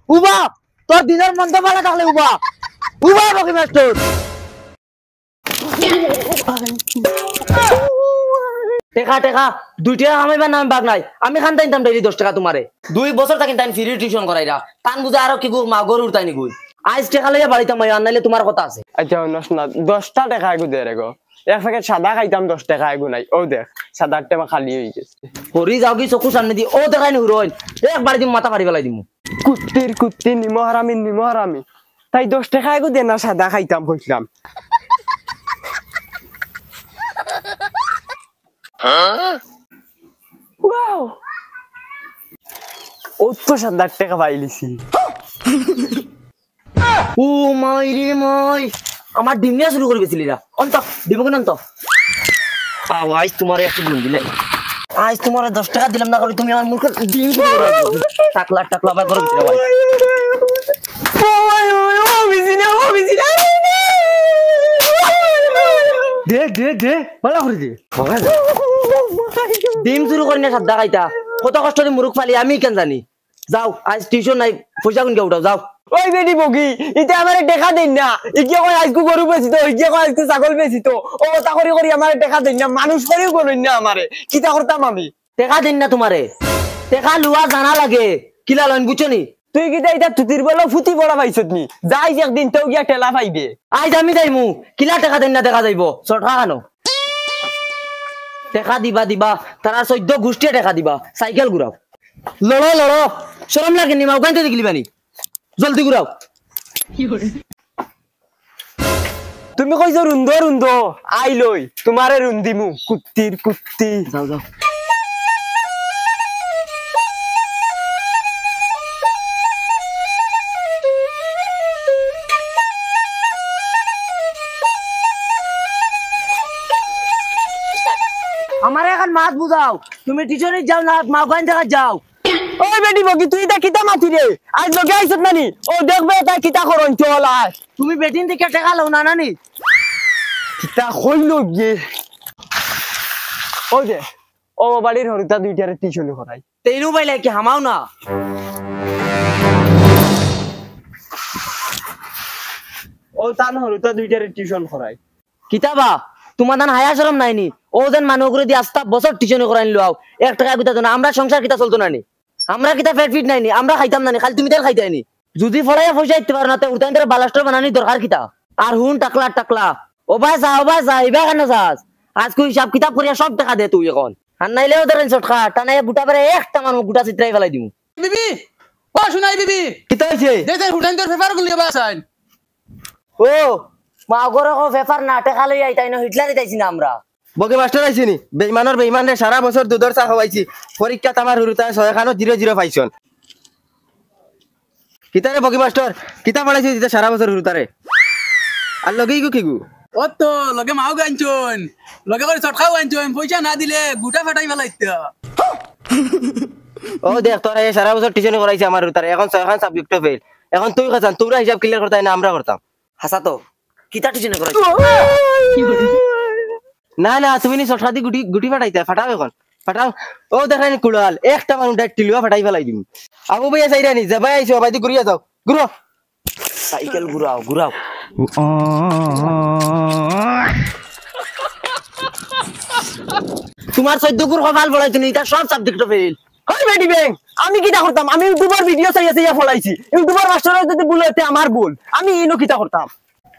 উবা তোর দিনের মন্দ ভালো থাকলে উবা উবা বকি মাস্টার টেকা টেকা 2 টাকা কামাইবার নাম বাগ নাই আমি খান তাইতাম ডেইলি 10 টাকা তোমারে 2 বছর থাকি তাই ফ্রি টিউশন করাইরা তান বুঝা আরো কি মা গরুর তাই নি গুই আইস টাকা লইয়া বাড়িতাম আই আনলে তোমার কথা আছে আচ্ছা না 10টা টাকা আগু দে রে গো এক প্যাকেট সাদা খাইতাম 10 টাকা আগু নাই ও দেখ সাদা টাকা খালি হই গেছে পরি যাও কি চকু সামনে দি ও দেখাই নি হুরইন একবার দিম মাথা ফাড়ি ফেলাই দিমু কুত্তি নিমো হারামি তাই 10 টাকা আগু দে না সাদা খাইতাম কইলাম ওয়াও ও তো সাদা টাকা পাইলিছি ও মাই রে মাই আমার ডিম নিয়ে শুরু করে গেছিলিরা অন্ত ডিম কোন অন্ত আজ তোমার একটু ডিম দিলে আজ তোমার 10 টাকা দিলাম না করে তুমি আমার মুখে ডিম টাকলা টাকলা আবার করে দিলে ভাই ও বিজিনা দে ভালো করে দে ডিম শুরু করি না সাদা খাইতা কত কষ্ট দিয়ে মুরুখ ফালি আমি কেন জানি যাও আজ টিউশন নাই পয়সা কোন উঠাও যাও ওই বেটি বগি ইতে আমারে টাকা দেন না ইকে কই আজকু গরু বেচি তো ইকে কই আজকু ছাগল বেচি তো ও কথা করি আমারে টাকা দেন না মানুষ করিও করেন না আমারে কিটা করতাম আমি টাকা দেন না তোমারে টাকা লুয়া জানা লাগে কিলা লইন বুঝছনি তুই কিটা এটা তুতির বলা ফুটি বড়া পাইছত নি যাই একদিন তো গিয়া টেলা পাইবে আজ আমি যাইমু কিলা টাকা দেন না দেখা যাইবো সরটা খানো টাকা দিবা তারা 14 গোষ্ঠী টাকা দিবা সাইকেল ঘুরাও লড়ো শরম লাগে নি মাও গাইতে দিগলিবানি জলদি ঘুরাও তুমি কইছো রুন্দ আই লই তোমারে রুন্দিমু কুত্তি যাও আমার এখন মাত বুঝাও তুমি টিউশনে যাও না মাও গাইতে যাও ওই বেটি বগি তুই এটা কিটা মাতি রে আজ লগে আইছত নানি ও দেখবে এটা কিটা করন চল আয় তুমি বেটিন থেকে টাকা লও না নানি কিটা কইল গিয়ে ও যে ও বাড়ির হরিতা দুইটারে টিউশন করাই তেইনু বাইলে কি হামাও না ও তান হরিতা দুইটারে টিউশন করাই কিতাবা তোমার দান হায়া শরম নাইনি ও যেন মানুষ করে দিয়ে আস্তা বছর টিউশন করাই নিলো 1 টাকা গুতা না আমরা সংসার কিতা চলতো নানি আমরা কিতা পেট ফিট নাইনি আমরা খাইতাম নানি খালি তুমি তেল খাইতাইনি যদি ফড়াইয়া পয়সা দিতে পারো না তে উঠাইতে বালাস্টার বানানি দরকার কিতা আর হুন টাকলা ও ভাই যা ইবা কেন যাস আজ কই হিসাব কিতাব করিয়া সব টাকা দে তুই এখন আর নাইলে ওদের শর্টকা টানাইয়া বুটা পারে একটা মানুষ গুটা চিত্রাই ফেলাই দিমু বিবি ও শুনাই বিবি কিতা হইছে দেখ হুটাইন তোর পেপার গুলি বাসাইন ও মা গরে কো পেপার না টাকা লই আইতাই না হিটলার দিতাইছি না আমরা বগে মাস্টার আইছিনি বেইমান রে সারা বছর দুধর চা খাওয়াইছি পরীক্ষা আমার হুরুতা 6 খানো 0 পাইছন কিতারে বগে মাস্টার কিতা পড়াইছি দিতা সারা বছর হুরুতারে আর লগেই গো কিগু ও তো লগে মাও গাইছন লগে করে চটকাও গাইছন পয়সা না দিলে গুটা ফাটাই ফেলাইতে ও দেখ তোরা এই সারা বছর টিউশন করাইছি আমার হুরুতারে এখন 6 খান সাবজেক্ট ফেল এখন তুই কাজান তোরা হিসাব ক্লিয়ার করতাই না আমরা করতাম হাসা তো কিতা টিউশন করাই না তুমি নি সটকাদি গুটি ফাটাইতা ফাটাও এখন ফাটাও ও দেখানি কুড়াল একটা মানুষ ডাইরেক্ট টিলুয়া ফাটাই ফেলাই দিম আবু ভাইয়া চাইরানি যাবাই আইছো বাইদি ঘুরিয়া যাও ঘুরো সাইকেল ঘুরাও তোমার 14 গুর কপাল বলাই তুমি এটা সব সাবজেক্ট ফেল ওই বেটি ব্যাং আমি কিটা করতাম আমি ইউটিউবার ভিডিও চাইয়া ফলাইছি ইউটিউবার মাস্টার যদি ভুল হইতে আমার ভুল আমি ইনো কিটা করতাম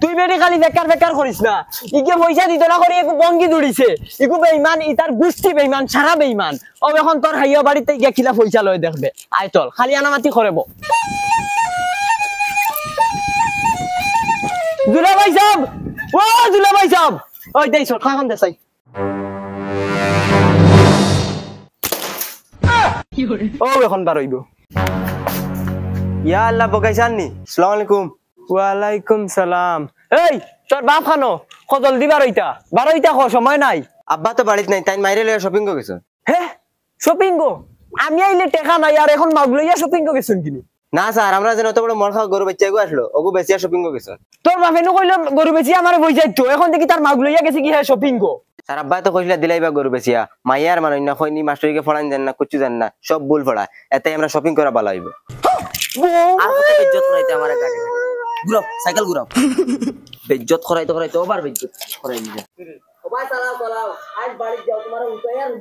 তুই বেটি খালি বেকার করিস না ইকে পয়সা দিত না করে একু বঙ্গি দৌড়িছে একু বেঈমান ইতার গুষ্টি বেঈমান সারা বেঈমান ও এখন তোর হাইয়া বাড়িতে গিয়া খিলা পয়সা লয় দেখবে আয় চল খালি আনামাতি করব দুলাভাই সাহেব ওই দেই সর খান দেসাই ও এখন বারইব ইয়া আল্লাহ বগাইছাননি আসসালামু আলাইকুম ওয়ালাইকুম সালাম এই তোর বাপ খানো কত জলদি বারইতা খ সময় নাই আব্বা তো বাড়িতে নাই তাই মাইরে লইয়া শপিং গেছ হে শপিং গো আমি আইলে টাকা নাই আর এখন মাগ লইয়া শপিং গেছুন কিনি না স্যার আমরা যেন অত বড় মর খাওয়া গরু বাচ্চা গো আসলো ওগো বেচিয়া শপিং গেছ তোর বাপে নো কইলো গরু বেচি আমারে বই যাইতো এখন দেখি তার মাগ লইয়া গেছে কি হে শপিং গো স্যার আব্বা তো কইলা দিলাইবা গরু বেচিয়া মাইয়ার মানুষ না কইনি মাস্টারকে ফড়ান জান না কুচু জান না সব ভুল ফড়া এতে আমরা শপিং করা ভালো হইব আর কত বেজ্জত করাইতে আমার গাড়ি ঘুরাও সাইকেল ঘুরাও বেজ্জত করাইতে করাইতে ওবার বেজ্জত করাই নিয়ে সবাই চালাও চালাও আজ বাড়ি যাও তোমার উপায় আর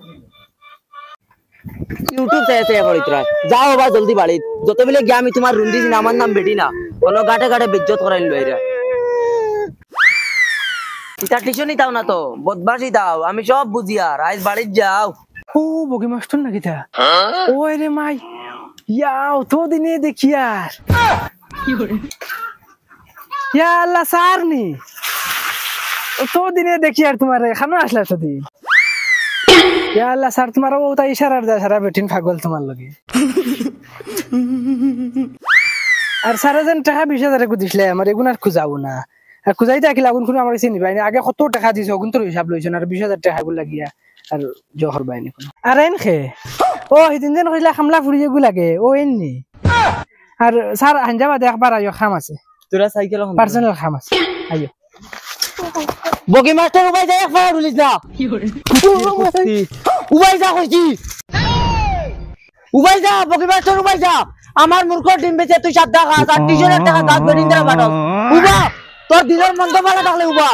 ইউটিউব চাইতে পড়িতরা যাও বাবা জলদি বাড়ি যত মিলে গিয়ে আমি তোমার রুম দিছি আমার নাম বেটি না কোন গাটে গাটে বেজ্জত করাইল লইরা এটা টিউশনই দাও না তো বদমাশি দাও আমি সব বুঝি আর আজ বাড়ি যাও ও বগি মাস্টার নাকি তা ওই রে মাই ইয়াও তো দিনে দেখি আর ইয়া আল্লাহ স্যার নি তো দিনে দেখি আর তোমার এখানে আসলা তো দিন ইয়া আল্লাহ স্যার তোমার ও তাই ইশারার দা সারা বেটিন পাগল তোমার লগে আর সারা জন টাকা 20,000 কো দিছলে আমার এগুন আর খুঁজাবো না আর খুঁজাইতে কি লাগুন কোন আমার চিনি বাইনি আগে কত টাকা দিছ ওগুন তো হিসাব লইছ আর 20,000 টাকা গুলো লাগিয়া আর জহর বাইনি কোন আর এন খে ও হিদিন দিন কইলা খামলা ফুরিয়ে গু লাগে ও এননি আর স্যার আঞ্জাবা দেখবার আইও খাম আছে তোরা সাইকেল পার্সোনাল খাম আছে আইও বগি মাস্টার উবাই যা একবার রুলিস না উবাই যা কইছি উবাই যা বগি মাস্টার উবাই যা আমার মূর্খ ডিম বেচে তুই 7 টাকা আর টিউশনের টাকা দাঁত বেরিং করে বাড়াস উবা তোর দিনের মন্দ ভালো থাকলে উবা